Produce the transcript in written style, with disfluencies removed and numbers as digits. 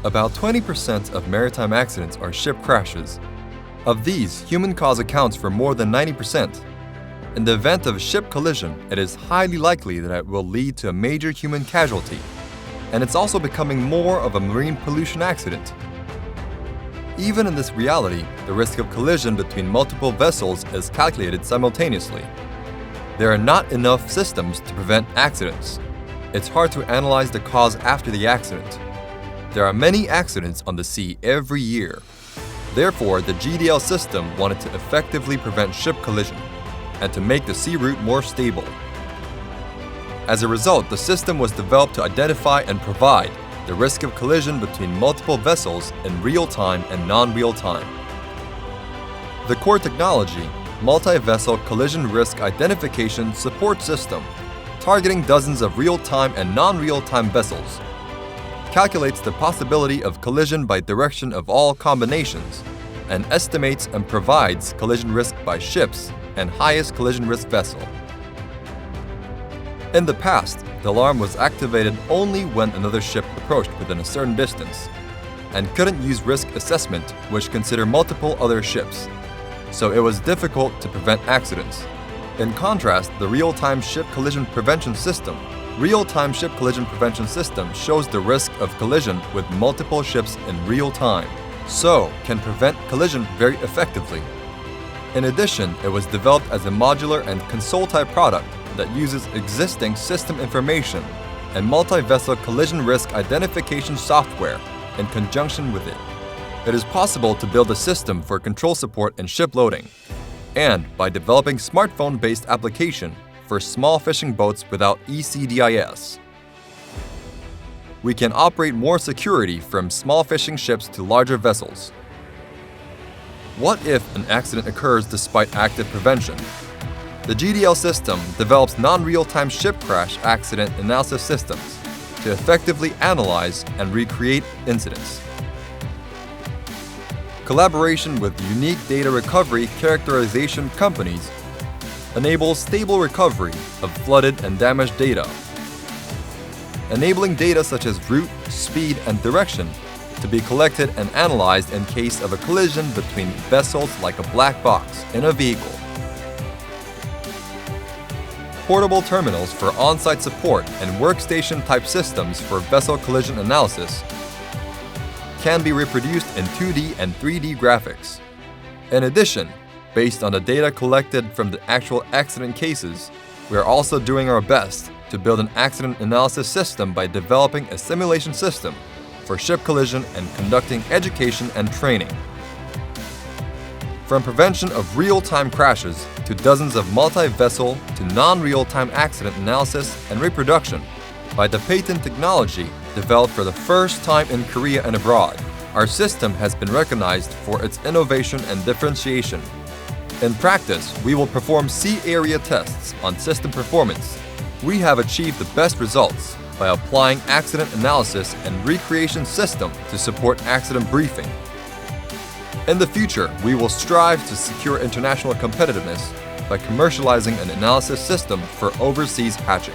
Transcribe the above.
About 20% of maritime accidents are ship crashes. Of these, human cause accounts for more than 90%. In the event of a ship collision, it is highly likely that it will lead to a major human casualty, and it's also becoming more of a marine pollution accident. Even in this reality, the risk of collision between multiple vessels is calculated simultaneously. There are not enough systems to prevent accidents. It's hard to analyze the cause after the accident. There are many accidents on the sea every year. Therefore, the GDL system wanted to effectively prevent ship collision and to make the sea route more stable. As a result, the system was developed to identify and provide the risk of collision between multiple vessels in real-time and non-real-time. The core technology, Multi-Vessel Collision Risk Identification Support System, targeting dozens of real-time and non-real-time vessels, calculates the possibility of collision by direction of all combinations, and estimates and provides collision risk by ships and highest collision risk vessel. In the past, the alarm was activated only when another ship approached within a certain distance, and couldn't use risk assessment, which consider multiple other ships, so it was difficult to prevent accidents. In contrast, the Real-Time Ship Collision Prevention System shows the risk of collision with multiple ships in real time, so can prevent collision very effectively. In addition, it was developed as a modular and console-type product that uses existing system information and multi-vessel collision risk identification software in conjunction with it. It is possible to build a system for control support and ship loading, and by developing smartphone-based application for small fishing boats without ECDIS. We can operate more security from small fishing ships to larger vessels. What if an accident occurs despite active prevention? The GDL system develops non-real-time ship crash accident analysis systems to effectively analyze and recreate incidents. Collaboration with unique data recovery characterization companies enables stable recovery of flooded and damaged data, enabling data such as route, speed, and direction to be collected and analyzed in case of a collision between vessels like a black box in a vehicle. Portable terminals for on-site support and workstation-type systems for vessel collision analysis can be reproduced in 2D and 3D graphics. In addition, based on the data collected from the actual accident cases, we are also doing our best to build an accident analysis system by developing a simulation system for ship collision and conducting education and training. From prevention of real-time crashes to dozens of multi-vessel to non-real-time accident analysis and reproduction, by the patent technology developed for the first time in Korea and abroad, our system has been recognized for its innovation and differentiation. In practice, we will perform sea area tests on system performance. We have achieved the best results by applying accident analysis and recreation system to support accident briefing. In the future, we will strive to secure international competitiveness by commercializing an analysis system for overseas patching.